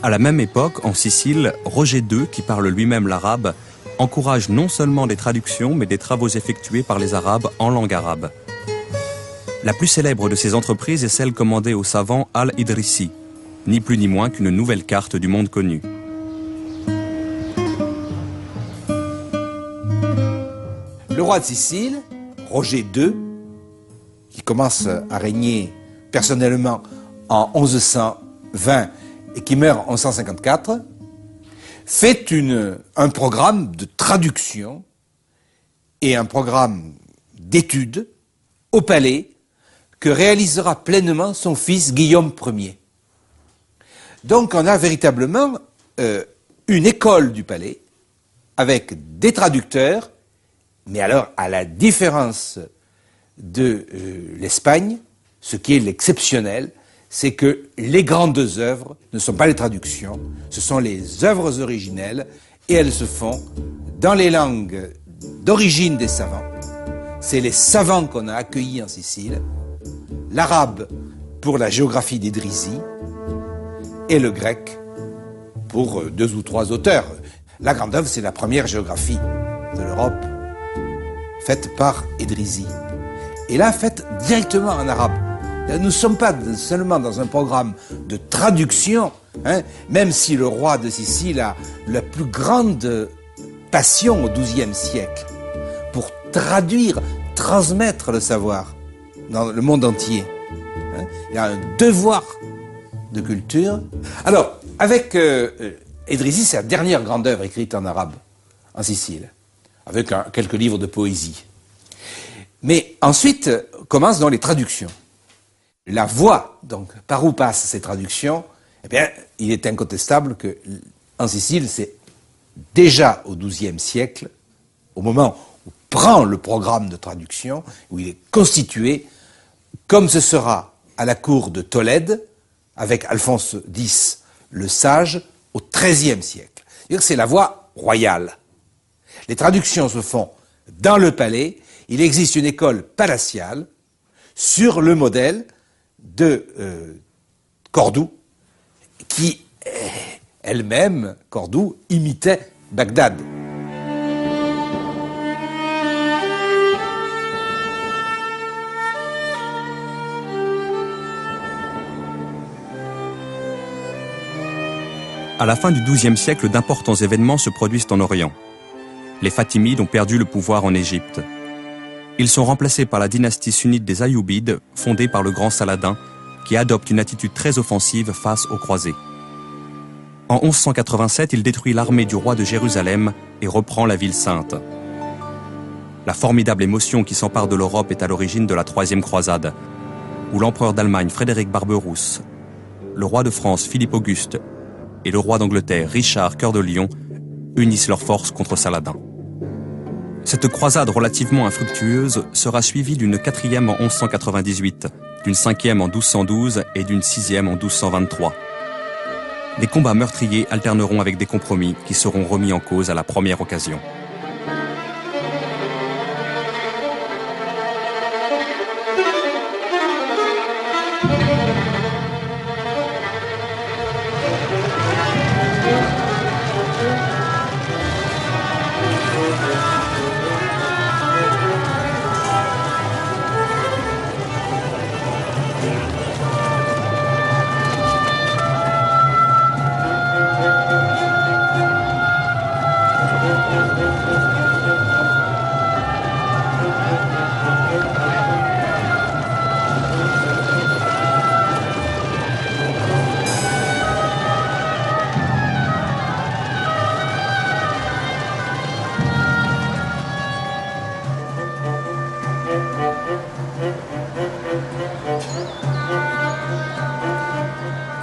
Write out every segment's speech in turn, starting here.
À la même époque, en Sicile, Roger II, qui parle lui-même l'arabe, encourage non seulement des traductions, mais des travaux effectués par les Arabes en langue arabe. La plus célèbre de ces entreprises est celle commandée au savant Al-Idrissi, ni plus ni moins qu'une nouvelle carte du monde connu. Le roi de Sicile, Roger II, qui commence à régner personnellement en 1120 et qui meurt en 1154, fait un programme de traduction et un programme d'études au palais que réalisera pleinement son fils Guillaume Ier. Donc on a véritablement une école du palais avec des traducteurs, mais alors à la différence de l'Espagne, ce qui est l'exceptionnel, c'est que les grandes œuvres ne sont pas les traductions, ce sont les œuvres originelles et elles se font dans les langues d'origine des savants. C'est les savants qu'on a accueillis en Sicile, l'arabe pour la géographie d'Idrisi et le grec pour 2 ou 3 auteurs. La grande œuvre, c'est la première géographie de l'Europe faite par Idrisi. Et là, faite directement en arabe. Nous ne sommes pas seulement dans un programme de traduction, hein, même si le roi de Sicile a la plus grande passion au XIIe siècle pour traduire, transmettre le savoir dans le monde entier. Hein. Il y a un devoir de culture. Alors, avec Idrisi, c'est la dernière grande œuvre écrite en arabe en Sicile, avec quelques livres de poésie. Mais ensuite commencent donc les traductions. La voie, donc, par où passent ces traductions, eh bien, il est incontestable que, en Sicile, c'est déjà au XIIe siècle, au moment où prend le programme de traduction, où il est constitué, comme ce sera à la cour de Tolède, avec Alphonse X le Sage, au XIIIe siècle. C'est-à-dire que c'est la voie royale. Les traductions se font dans le palais. Il existe une école palatiale sur le modèle de Cordoue, qui elle-même, Cordoue, imitait Bagdad. À la fin du XIIe siècle, d'importants événements se produisent en Orient. Les Fatimides ont perdu le pouvoir en Égypte. Ils sont remplacés par la dynastie sunnite des Ayyoubides, fondée par le grand Saladin, qui adopte une attitude très offensive face aux croisés. En 1187, il détruit l'armée du roi de Jérusalem et reprend la ville sainte. La formidable émotion qui s'empare de l'Europe est à l'origine de la Troisième Croisade, où l'empereur d'Allemagne Frédéric Barberousse, le roi de France Philippe Auguste et le roi d'Angleterre Richard Cœur de Lion unissent leurs forces contre Saladin. Cette croisade relativement infructueuse sera suivie d'une 4e en 1198, d'une 5e en 1212 et d'une 6e en 1223. Les combats meurtriers alterneront avec des compromis qui seront remis en cause à la première occasion.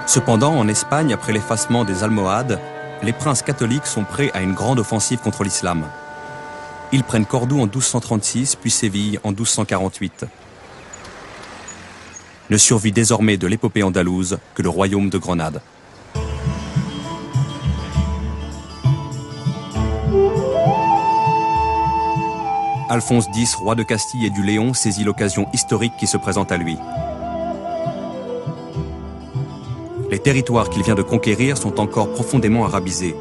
Cependant, en Espagne, après l'effacement des Almohades, les princes catholiques sont prêts à une grande offensive contre l'islam. Ils prennent Cordoue en 1236, puis Séville en 1248. Ne survit désormais de l'épopée andalouse que le royaume de Grenade. Alphonse X, roi de Castille et du Léon, saisit l'occasion historique qui se présente à lui. Les territoires qu'il vient de conquérir sont encore profondément arabisés.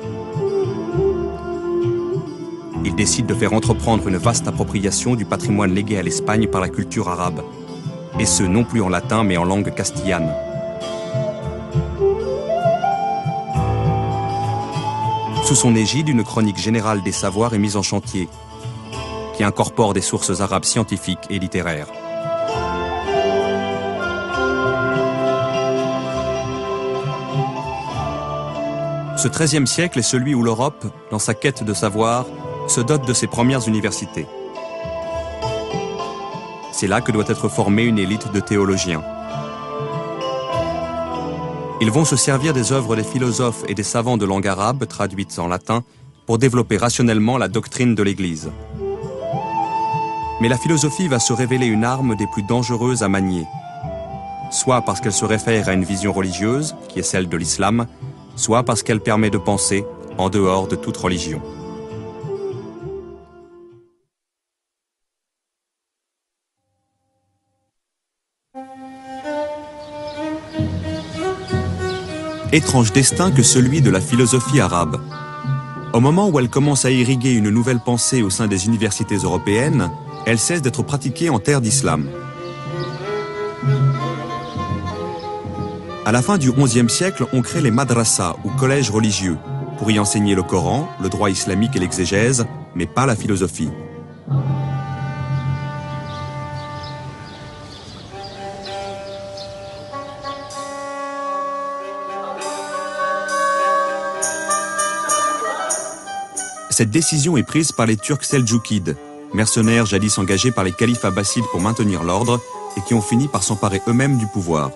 Il décide de faire entreprendre une vaste appropriation du patrimoine légué à l'Espagne par la culture arabe, et ce non plus en latin mais en langue castillane. Sous son égide, une chronique générale des savoirs est mise en chantier, qui incorpore des sources arabes scientifiques et littéraires. Ce XIIIe siècle est celui où l'Europe, dans sa quête de savoir, se dote de ses premières universités. C'est là que doit être formée une élite de théologiens. Ils vont se servir des œuvres des philosophes et des savants de langue arabe traduites en latin pour développer rationnellement la doctrine de l'Église. Mais la philosophie va se révéler une arme des plus dangereuses à manier, soit parce qu'elle se réfère à une vision religieuse, qui est celle de l'islam, soit parce qu'elle permet de penser en dehors de toute religion. Étrange destin que celui de la philosophie arabe. Au moment où elle commence à irriguer une nouvelle pensée au sein des universités européennes, elle cesse d'être pratiquée en terre d'islam. À la fin du XIe siècle, on crée les madrasas, ou collèges religieux, pour y enseigner le Coran, le droit islamique et l'exégèse, mais pas la philosophie. Cette décision est prise par les Turcs seldjoukides, mercenaires jadis engagés par les califes abbassides pour maintenir l'ordre et qui ont fini par s'emparer eux-mêmes du pouvoir.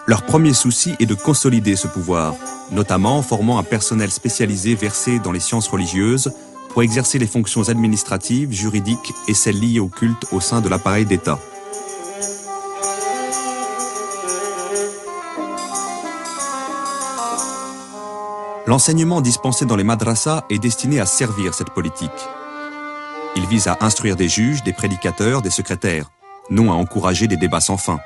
Leur premier souci est de consolider ce pouvoir, notamment en formant un personnel spécialisé versé dans les sciences religieuses pour exercer les fonctions administratives, juridiques et celles liées au culte au sein de l'appareil d'État. L'enseignement dispensé dans les madrasas est destiné à servir cette politique. Il vise à instruire des juges, des prédicateurs, des secrétaires, non à encourager des débats sans fin.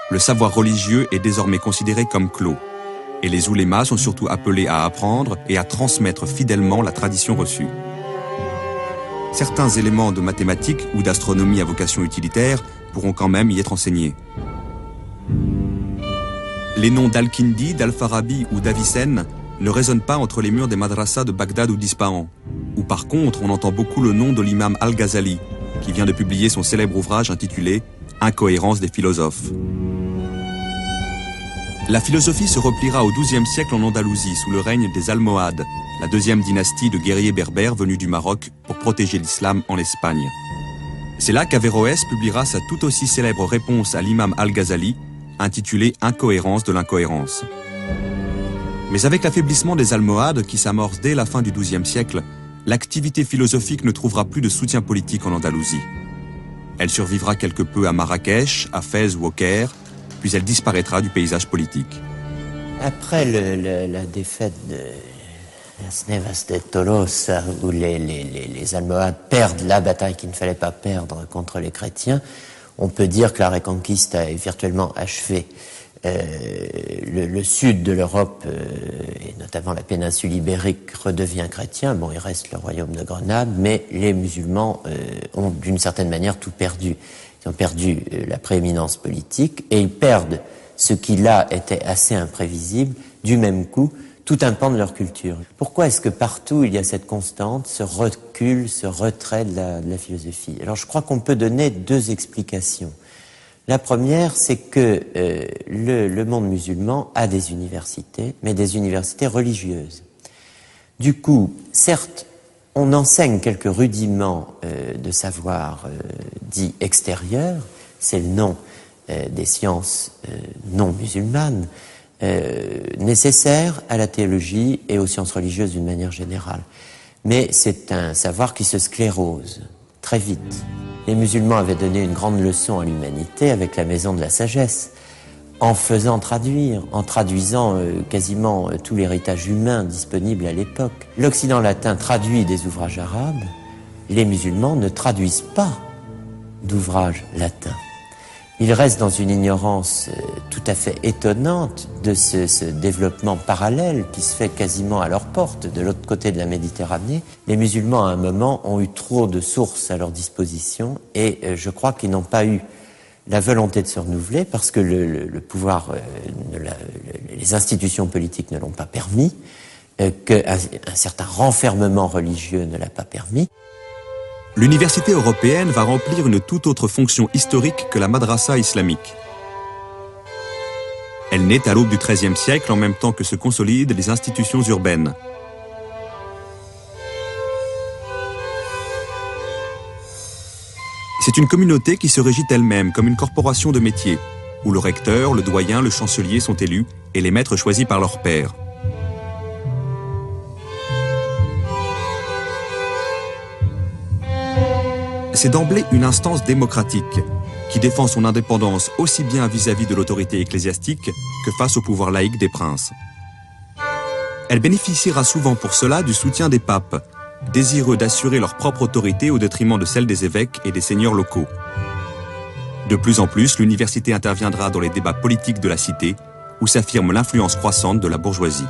Le savoir religieux est désormais considéré comme clos, et les oulémas sont surtout appelés à apprendre et à transmettre fidèlement la tradition reçue. Certains éléments de mathématiques ou d'astronomie à vocation utilitaire pourront quand même y être enseignés. Les noms d'Al-Kindi, d'Al-Farabi ou d'Avicenne ne résonnent pas entre les murs des madrasas de Bagdad ou d'Ispahan, où par contre on entend beaucoup le nom de l'imam Al-Ghazali, qui vient de publier son célèbre ouvrage intitulé « Incohérence des philosophes ». La philosophie se repliera au XIIe siècle en Andalousie sous le règne des Almohades, la deuxième dynastie de guerriers berbères venus du Maroc pour protéger l'islam en Espagne. C'est là qu'Averroès publiera sa tout aussi célèbre réponse à l'imam Al-Ghazali, intitulée « Incohérence de l'incohérence ». Mais avec l'affaiblissement des Almohades qui s'amorce dès la fin du XIIe siècle, l'activité philosophique ne trouvera plus de soutien politique en Andalousie. Elle survivra quelque peu à Marrakech, à Fès ou au Caire, puis elle disparaîtra du paysage politique. Après la défaite de Las Nevas de Tolosa, où les Almohades perdent la bataille qu'il ne fallait pas perdre contre les chrétiens, on peut dire que la Reconquista est virtuellement achevée. Le sud de l'Europe, et notamment la péninsule ibérique, redevient chrétien. Bon, il reste le royaume de Grenade, mais les musulmans ont d'une certaine manière tout perdu. Ils ont perdu la prééminence politique et ils perdent ce qui là était assez imprévisible, du même coup, tout un pan de leur culture. Pourquoi est-ce que partout il y a cette constante, ce recul, ce retrait de la philosophie? Alors je crois qu'on peut donner deux explications. La première, c'est que le monde musulman a des universités, mais des universités religieuses. Du coup, certes, on enseigne quelques rudiments de savoir dits extérieurs, c'est le nom des sciences non musulmanes, nécessaires à la théologie et aux sciences religieuses d'une manière générale. Mais c'est un savoir qui se sclérose très vite. Les musulmans avaient donné une grande leçon à l'humanité avec la maison de la sagesse. en faisant traduire, en traduisant quasiment tout l'héritage humain disponible à l'époque. L'Occident latin traduit des ouvrages arabes, les musulmans ne traduisent pas d'ouvrages latins. Ils restent dans une ignorance tout à fait étonnante de ce développement parallèle qui se fait quasiment à leur porte, de l'autre côté de la Méditerranée. Les musulmans, à un moment, ont eu trop de sources à leur disposition et je crois qu'ils n'ont pas eu la volonté de se renouveler parce que le pouvoir, les institutions politiques ne l'ont pas permis, qu'un certain renfermement religieux ne l'a pas permis. L'université européenne va remplir une toute autre fonction historique que la madrasa islamique. Elle naît à l'aube du XIIIe siècle en même temps que se consolident les institutions urbaines. C'est une communauté qui se régit elle-même comme une corporation de métiers, où le recteur, le doyen, le chancelier sont élus et les maîtres choisis par leurs pairs. C'est d'emblée une instance démocratique qui défend son indépendance aussi bien vis-à-vis de l'autorité ecclésiastique que face au pouvoir laïque des princes. Elle bénéficiera souvent pour cela du soutien des papes, désireux d'assurer leur propre autorité au détriment de celle des évêques et des seigneurs locaux. De plus en plus, l'université interviendra dans les débats politiques de la cité, où s'affirme l'influence croissante de la bourgeoisie.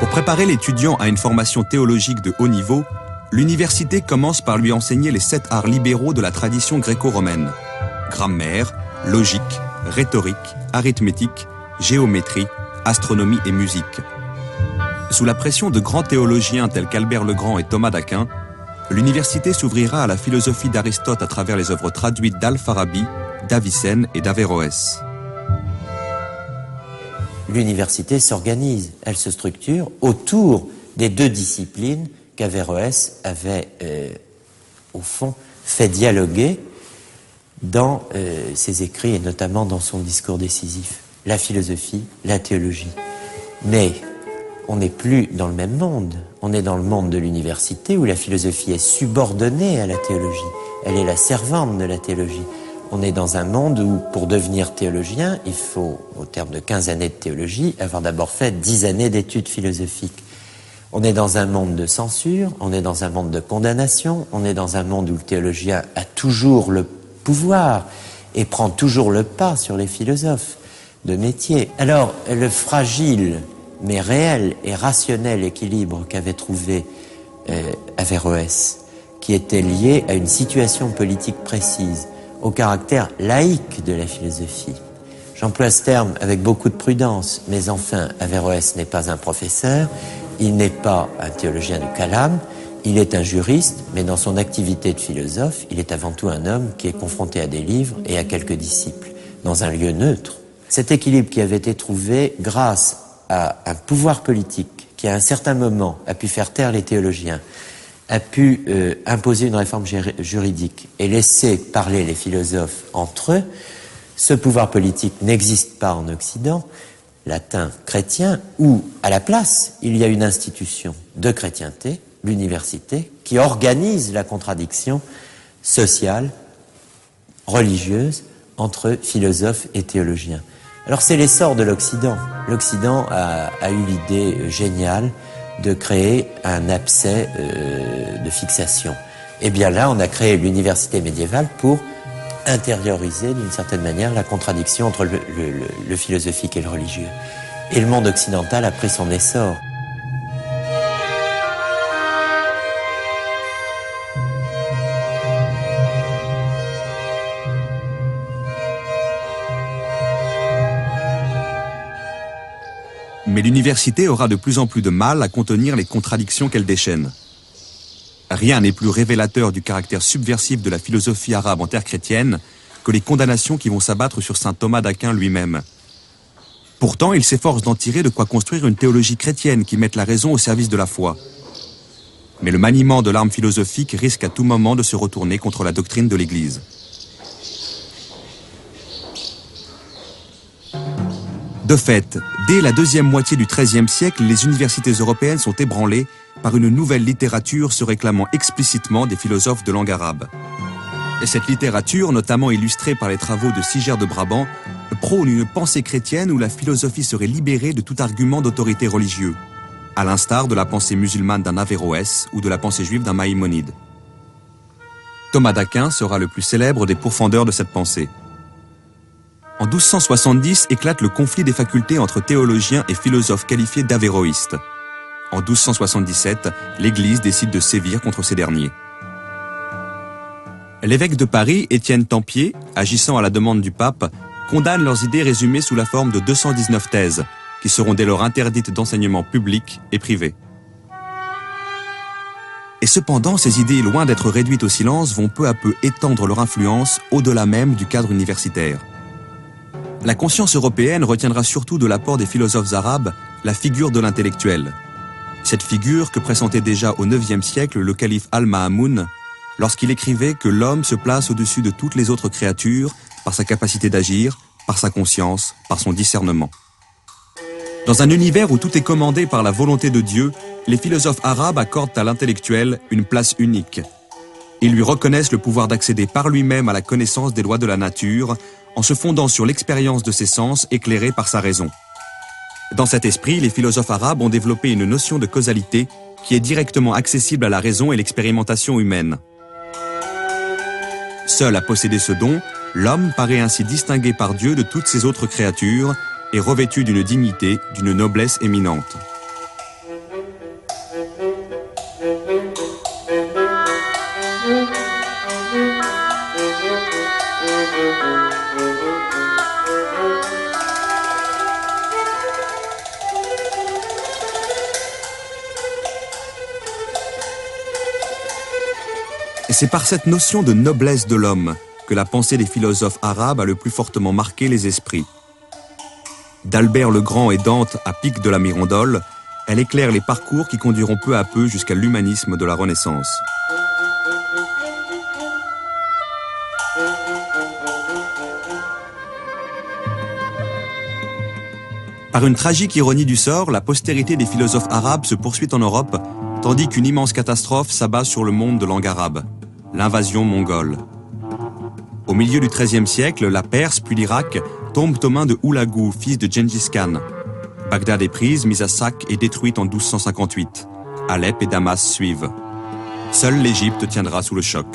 Pour préparer l'étudiant à une formation théologique de haut niveau, l'université commence par lui enseigner les 7 arts libéraux de la tradition gréco-romaine. Grammaire, logique, rhétorique, arithmétique, géométrie, astronomie et musique. Sous la pression de grands théologiens tels qu'Albert le Grand et Thomas d'Aquin, l'université s'ouvrira à la philosophie d'Aristote à travers les œuvres traduites d'Al-Farabi, d'Avicenne et d'Averroès. L'université s'organise, elle se structure autour des 2 disciplines qu'Averroès avait, au fond, fait dialoguer dans ses écrits et notamment dans son discours décisif. La philosophie, la théologie. Mais on n'est plus dans le même monde. On est dans le monde de l'université où la philosophie est subordonnée à la théologie. Elle est la servante de la théologie. On est dans un monde où, pour devenir théologien, il faut, au terme de 15 années de théologie, avoir d'abord fait 10 années d'études philosophiques. On est dans un monde de censure, on est dans un monde de condamnation, on est dans un monde où le théologien a toujours le pouvoir et prend toujours le pas sur les philosophes de métier. Alors, le fragile, mais réel et rationnel équilibre qu'avait trouvé Averroès, qui était lié à une situation politique précise, au caractère laïque de la philosophie. J'emploie ce terme avec beaucoup de prudence, mais enfin, Averroès n'est pas un professeur, il n'est pas un théologien du calame, il est un juriste, mais dans son activité de philosophe, il est avant tout un homme qui est confronté à des livres et à quelques disciples, dans un lieu neutre. Cet équilibre qui avait été trouvé grâce à un pouvoir politique qui, à un certain moment, a pu faire taire les théologiens, a pu imposer une réforme juridique et laisser parler les philosophes entre eux, ce pouvoir politique n'existe pas en Occident, latin, chrétien, où, à la place, il y a une institution de chrétienté, l'université, qui organise la contradiction sociale, religieuse, entre philosophes et théologiens. Alors c'est l'essor de l'Occident. L'Occident a eu l'idée géniale de créer un abcès de fixation. Et bien là, on a créé l'université médiévale pour intérioriser d'une certaine manière la contradiction entre le philosophique et le religieux. Et le monde occidental a pris son essor. Mais l'université aura de plus en plus de mal à contenir les contradictions qu'elle déchaîne. Rien n'est plus révélateur du caractère subversif de la philosophie arabe en terre chrétienne que les condamnations qui vont s'abattre sur saint Thomas d'Aquin lui-même. Pourtant, il s'efforce d'en tirer de quoi construire une théologie chrétienne qui mette la raison au service de la foi. Mais le maniement de l'arme philosophique risque à tout moment de se retourner contre la doctrine de l'Église. De fait, dès la deuxième moitié du XIIIe siècle, les universités européennes sont ébranlées par une nouvelle littérature se réclamant explicitement des philosophes de langue arabe. Et cette littérature, notamment illustrée par les travaux de Siger de Brabant, prône une pensée chrétienne où la philosophie serait libérée de tout argument d'autorité religieux, à l'instar de la pensée musulmane d'un Averroès ou de la pensée juive d'un Maïmonide. Thomas d'Aquin sera le plus célèbre des pourfendeurs de cette pensée. En 1270 éclate le conflit des facultés entre théologiens et philosophes qualifiés d'avéroïstes. En 1277, l'Église décide de sévir contre ces derniers. L'évêque de Paris, Étienne Tempier, agissant à la demande du pape, condamne leurs idées résumées sous la forme de 219 thèses, qui seront dès lors interdites d'enseignement public et privé. Et cependant, ces idées, loin d'être réduites au silence, vont peu à peu étendre leur influence au-delà même du cadre universitaire. La conscience européenne retiendra surtout de l'apport des philosophes arabes la figure de l'intellectuel. Cette figure que pressentait déjà au IXe siècle le calife Al-Ma'amoun lorsqu'il écrivait que l'homme se place au-dessus de toutes les autres créatures par sa capacité d'agir, par sa conscience, par son discernement. Dans un univers où tout est commandé par la volonté de Dieu, les philosophes arabes accordent à l'intellectuel une place unique. Ils lui reconnaissent le pouvoir d'accéder par lui-même à la connaissance des lois de la nature, en se fondant sur l'expérience de ses sens éclairés par sa raison. Dans cet esprit, les philosophes arabes ont développé une notion de causalité qui est directement accessible à la raison et l'expérimentation humaine. Seul à posséder ce don, l'homme paraît ainsi distingué par Dieu de toutes ses autres créatures et revêtu d'une dignité, d'une noblesse éminente. C'est par cette notion de noblesse de l'homme que la pensée des philosophes arabes a le plus fortement marqué les esprits. D'Albert le Grand et Dante à Pic de la Mirandole, elle éclaire les parcours qui conduiront peu à peu jusqu'à l'humanisme de la Renaissance. Par une tragique ironie du sort, la postérité des philosophes arabes se poursuit en Europe, tandis qu'une immense catastrophe s'abat sur le monde de langue arabe, l'invasion mongole. Au milieu du XIIIe siècle, la Perse puis l'Irak tombent aux mains de Houlagou, fils de Gengis Khan. Bagdad est prise, mise à sac et détruite en 1258. Alep et Damas suivent. Seule l'Égypte tiendra sous le choc.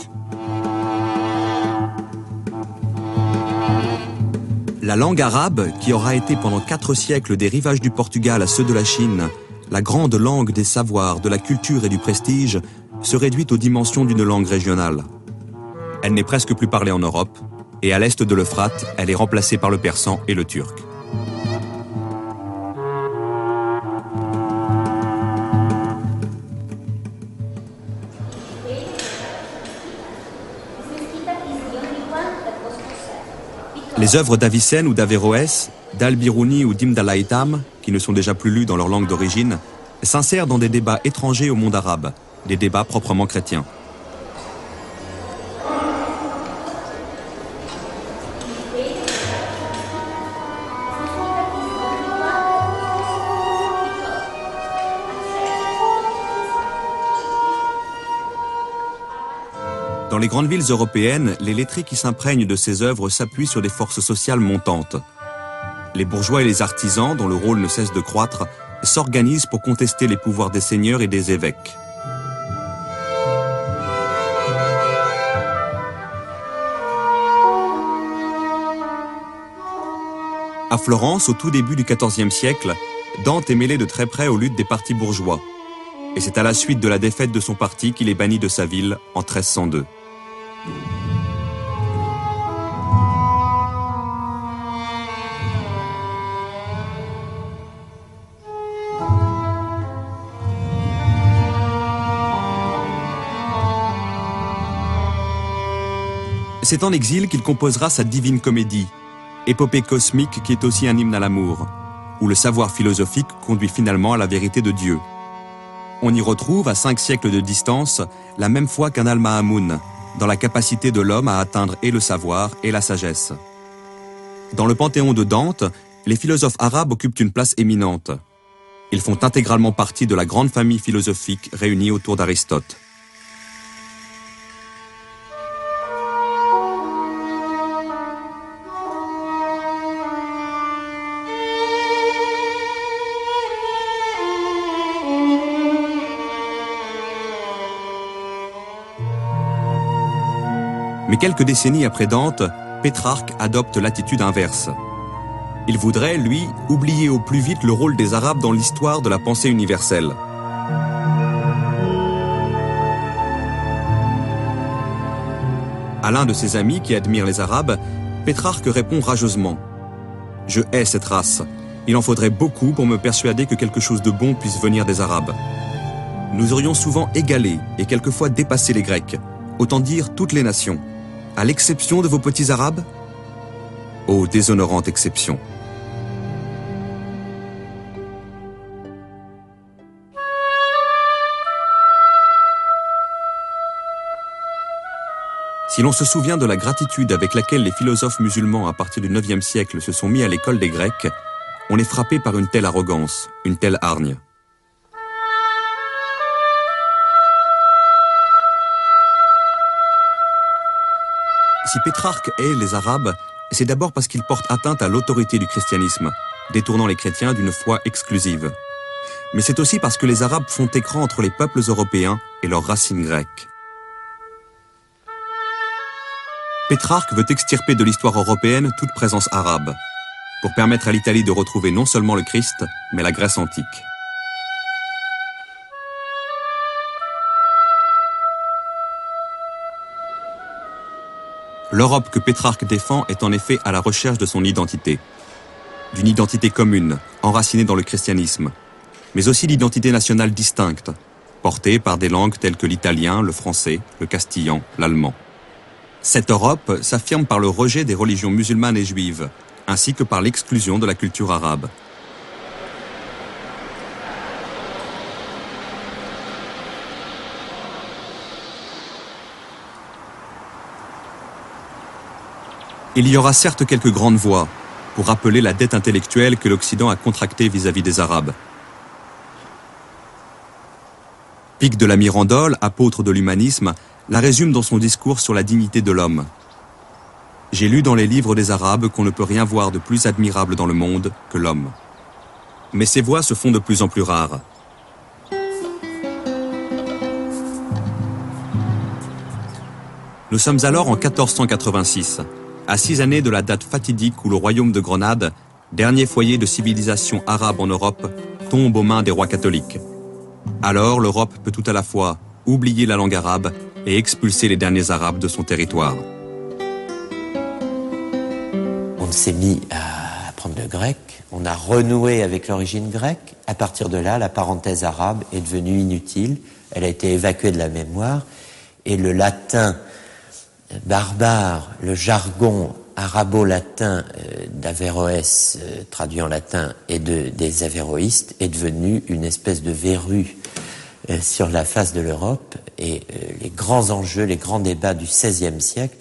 La langue arabe, qui aura été pendant 4 siècles des rivages du Portugal à ceux de la Chine, la grande langue des savoirs, de la culture et du prestige, se réduit aux dimensions d'une langue régionale. Elle n'est presque plus parlée en Europe, et à l'est de l'Euphrate, elle est remplacée par le persan et le turc. Les œuvres d'Avicenne ou d'Averroès, d'Al-Biruni ou d'Ibn al-Haytham, qui ne sont déjà plus lues dans leur langue d'origine, s'insèrent dans des débats étrangers au monde arabe, des débats proprement chrétiens. Dans les grandes villes européennes, les lettrés qui s'imprègnent de ces œuvres s'appuient sur des forces sociales montantes. Les bourgeois et les artisans, dont le rôle ne cesse de croître, s'organisent pour contester les pouvoirs des seigneurs et des évêques. À Florence, au tout début du XIVe siècle, Dante est mêlé de très près aux luttes des partis bourgeois. Et c'est à la suite de la défaite de son parti qu'il est banni de sa ville en 1302. C'est en exil qu'il composera sa Divine Comédie, épopée cosmique qui est aussi un hymne à l'amour, où le savoir philosophique conduit finalement à la vérité de Dieu. On y retrouve, à 5 siècles de distance, la même foi qu'un Al-Ma'amoun, dans la capacité de l'homme à atteindre et le savoir et la sagesse. Dans le panthéon de Dante, les philosophes arabes occupent une place éminente. Ils font intégralement partie de la grande famille philosophique réunie autour d'Aristote. Mais quelques décennies après Dante, Pétrarque adopte l'attitude inverse. Il voudrait, lui, oublier au plus vite le rôle des Arabes dans l'histoire de la pensée universelle. À l'un de ses amis qui admire les Arabes, Pétrarque répond rageusement « Je hais cette race. Il en faudrait beaucoup pour me persuader que quelque chose de bon puisse venir des Arabes. Nous aurions souvent égalé et quelquefois dépassé les Grecs, autant dire toutes les nations, à l'exception de vos petits Arabes ? Ô déshonorante exception !» Si l'on se souvient de la gratitude avec laquelle les philosophes musulmans à partir du IXe siècle se sont mis à l'école des Grecs, on est frappé par une telle arrogance, une telle hargne. Si Pétrarque hait les Arabes, c'est d'abord parce qu'ils portent atteinte à l'autorité du christianisme, détournant les chrétiens d'une foi exclusive. Mais c'est aussi parce que les Arabes font écran entre les peuples européens et leurs racines grecques. Pétrarque veut extirper de l'histoire européenne toute présence arabe, pour permettre à l'Italie de retrouver non seulement le Christ, mais la Grèce antique. L'Europe que Pétrarque défend est en effet à la recherche de son identité. D'une identité commune, enracinée dans le christianisme, mais aussi d'identité nationale distincte, portée par des langues telles que l'italien, le français, le castillan, l'allemand. Cette Europe s'affirme par le rejet des religions musulmanes et juives, ainsi que par l'exclusion de la culture arabe. Il y aura certes quelques grandes voix pour rappeler la dette intellectuelle que l'Occident a contractée vis-à-vis des Arabes. Pic de la Mirandole, apôtre de l'humanisme, la résume dans son discours sur la dignité de l'homme. « J'ai lu dans les livres des Arabes qu'on ne peut rien voir de plus admirable dans le monde que l'homme. » Mais ces voix se font de plus en plus rares. Nous sommes alors en 1486, à 6 années de la date fatidique où le royaume de Grenade, dernier foyer de civilisation arabe en Europe, tombe aux mains des rois catholiques. Alors l'Europe peut tout à la fois oublier la langue arabe et expulser les derniers Arabes de son territoire. On s'est mis à apprendre le grec, on a renoué avec l'origine grecque. À partir de là, la parenthèse arabe est devenue inutile, elle a été évacuée de la mémoire, et le latin barbare, le jargon arabo-latin d'Averroès, traduit en latin, et des avéroïstes, est devenu une espèce de verrue sur la face de l'Europe, et les grands enjeux, les grands débats du XVIe siècle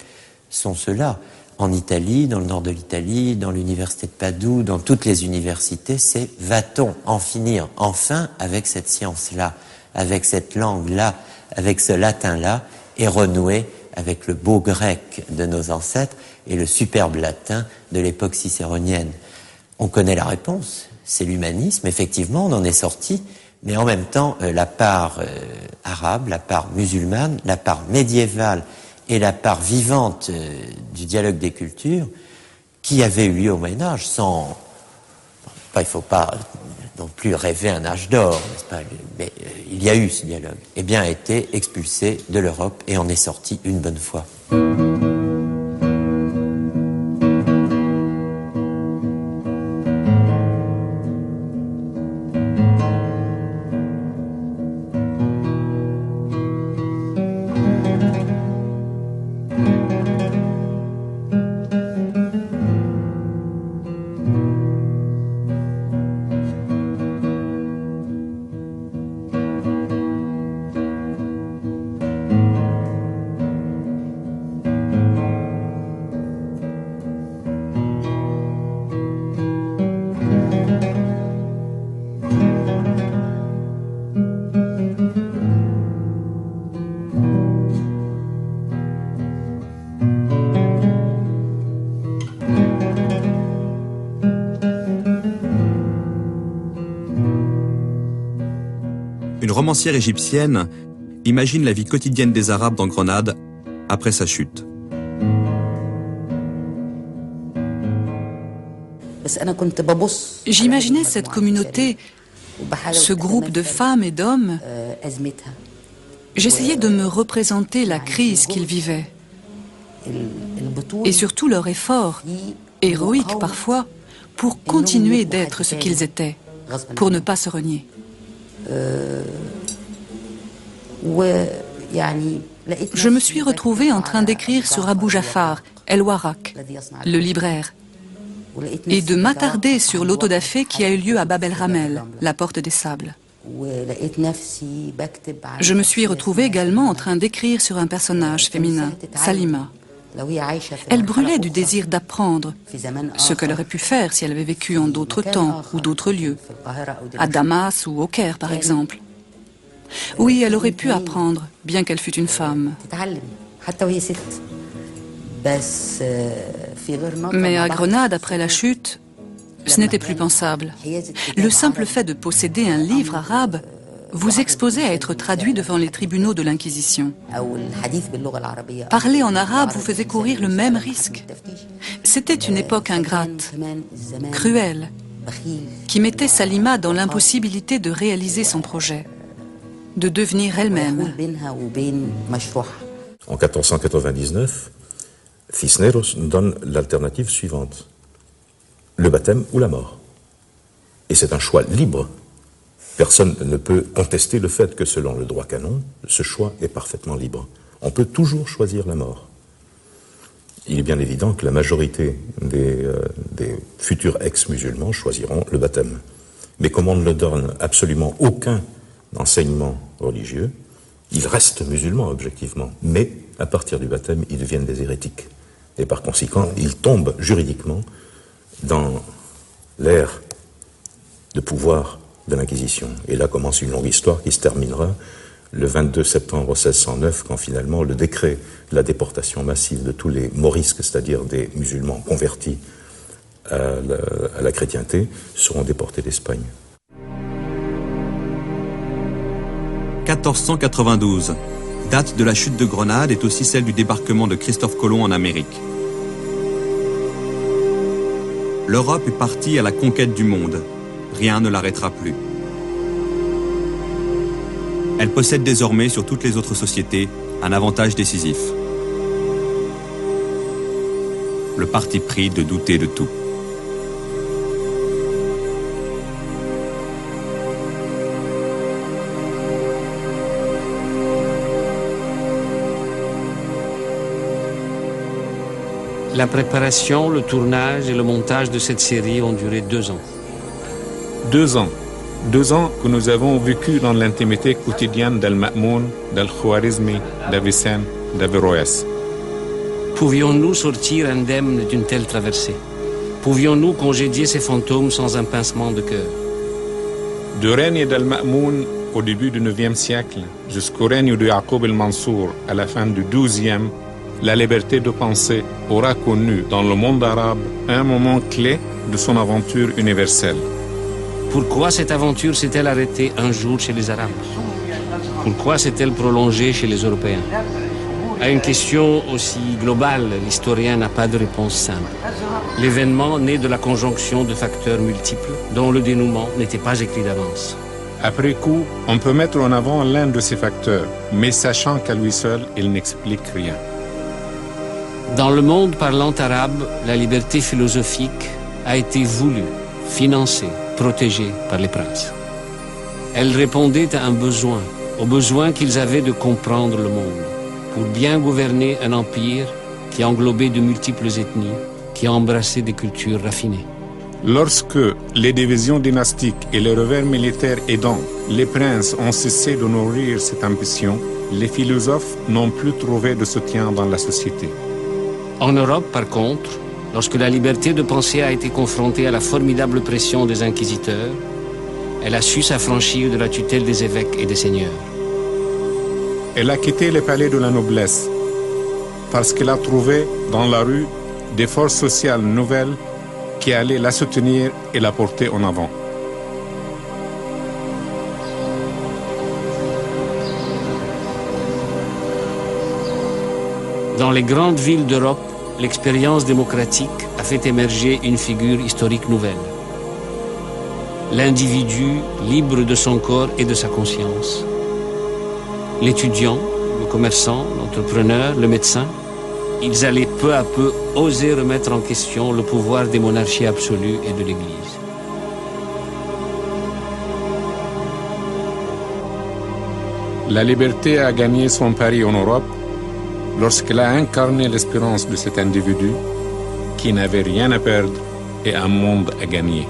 sont ceux-là. En Italie, dans le nord de l'Italie, dans l'université de Padoue, dans toutes les universités, c'est va-t-on en finir enfin avec cette science-là, avec cette langue-là, avec ce latin-là, et renouer avec le beau grec de nos ancêtres et le superbe latin de l'époque cicéronienne. On connaît la réponse, c'est l'humanisme, effectivement, on en est sorti, mais en même temps, la part arabe, la part musulmane, la part médiévale et la part vivante du dialogue des cultures qui avait eu lieu au Moyen-Âge, sans... il ne faut pas non plus rêver un âge d'or, n'est-ce pas, mais il y a eu ce dialogue, eh bien, a été expulsé de l'Europe et en est sorti une bonne fois. Une romancière égyptienne imagine la vie quotidienne des Arabes dans Grenade après sa chute. J'imaginais cette communauté, ce groupe de femmes et d'hommes. J'essayais de me représenter la crise qu'ils vivaient. Et surtout leur effort, héroïque parfois, pour continuer d'être ce qu'ils étaient, pour ne pas se renier. Je me suis retrouvée en train d'écrire sur Abou Jafar, El Warak, le libraire, et de m'attarder sur l'autodafé qui a eu lieu à Bab el-Ramel, la porte des sables. Je me suis retrouvée également en train d'écrire sur un personnage féminin, Salima. Elle brûlait du désir d'apprendre, ce qu'elle aurait pu faire si elle avait vécu en d'autres temps ou d'autres lieux, à Damas ou au Caire par exemple. Oui, elle aurait pu apprendre, bien qu'elle fût une femme. Mais à Grenade, après la chute, ce n'était plus pensable. Le simple fait de posséder un livre arabe vous exposait à être traduit devant les tribunaux de l'Inquisition. Parler en arabe vous faisait courir le même risque. C'était une époque ingrate, cruelle, qui mettait Salima dans l'impossibilité de réaliser son projet, de devenir elle-même. En 1499, Cisneros donne l'alternative suivante: le baptême ou la mort. Et c'est un choix libre. Personne ne peut contester le fait que selon le droit canon, ce choix est parfaitement libre. On peut toujours choisir la mort. Il est bien évident que la majorité des futurs ex-musulmans choisiront le baptême. Mais comme on ne leur donne absolument aucun enseignement religieux, ils restent musulmans objectivement. Mais à partir du baptême, ils deviennent des hérétiques. Et par conséquent, ils tombent juridiquement dans l'ère de pouvoir de l'Inquisition. Et là commence une longue histoire qui se terminera le 22 septembre 1609, quand finalement le décret de la déportation massive de tous les morisques, c'est-à-dire des musulmans convertis à la chrétienté, seront déportés d'Espagne. 1492, date de la chute de Grenade, est aussi celle du débarquement de Christophe Colomb en Amérique. L'Europe est partie à la conquête du monde. Rien ne l'arrêtera plus. Elle possède désormais sur toutes les autres sociétés un avantage décisif. Le parti pris de douter de tout. La préparation, le tournage et le montage de cette série ont duré 2 ans. 2 ans. 2 ans que nous avons vécu dans l'intimité quotidienne d'Al-Ma'moun, d'Al-Khwarizmi, d'Avicenne, d'Averroès. Pouvions-nous sortir indemnes d'une telle traversée? Pouvions-nous congédier ces fantômes sans un pincement de cœur? Du règne d'Al-Ma'moun au début du IXe siècle jusqu'au règne de Yaqub el-Mansour à la fin du XIIe, la liberté de penser aura connu dans le monde arabe un moment clé de son aventure universelle. Pourquoi cette aventure s'est-elle arrêtée un jour chez les Arabes? Pourquoi s'est-elle prolongée chez les Européens? À une question aussi globale, l'historien n'a pas de réponse simple. L'événement naît de la conjonction de facteurs multiples dont le dénouement n'était pas écrit d'avance. Après coup, on peut mettre en avant l'un de ces facteurs, mais sachant qu'à lui seul, il n'explique rien. Dans le monde parlant arabe, la liberté philosophique a été voulue, financée, protégée par les princes. Elle répondait à un besoin, au besoin qu'ils avaient de comprendre le monde, pour bien gouverner un empire qui englobait de multiples ethnies, qui embrassait des cultures raffinées. Lorsque les divisions dynastiques et les revers militaires aidant, les princes ont cessé de nourrir cette ambition, les philosophes n'ont plus trouvé de soutien dans la société. En Europe, par contre, lorsque la liberté de penser a été confrontée à la formidable pression des inquisiteurs, elle a su s'affranchir de la tutelle des évêques et des seigneurs. Elle a quitté les palais de la noblesse parce qu'elle a trouvé dans la rue des forces sociales nouvelles qui allaient la soutenir et la porter en avant. Dans les grandes villes d'Europe, l'expérience démocratique a fait émerger une figure historique nouvelle. L'individu libre de son corps et de sa conscience. L'étudiant, le commerçant, l'entrepreneur, le médecin, ils allaient peu à peu oser remettre en question le pouvoir des monarchies absolues et de l'Église. La liberté a gagné son pari en Europe lorsqu'elle a incarné l'espérance de cet individu qui n'avait rien à perdre et un monde à gagner.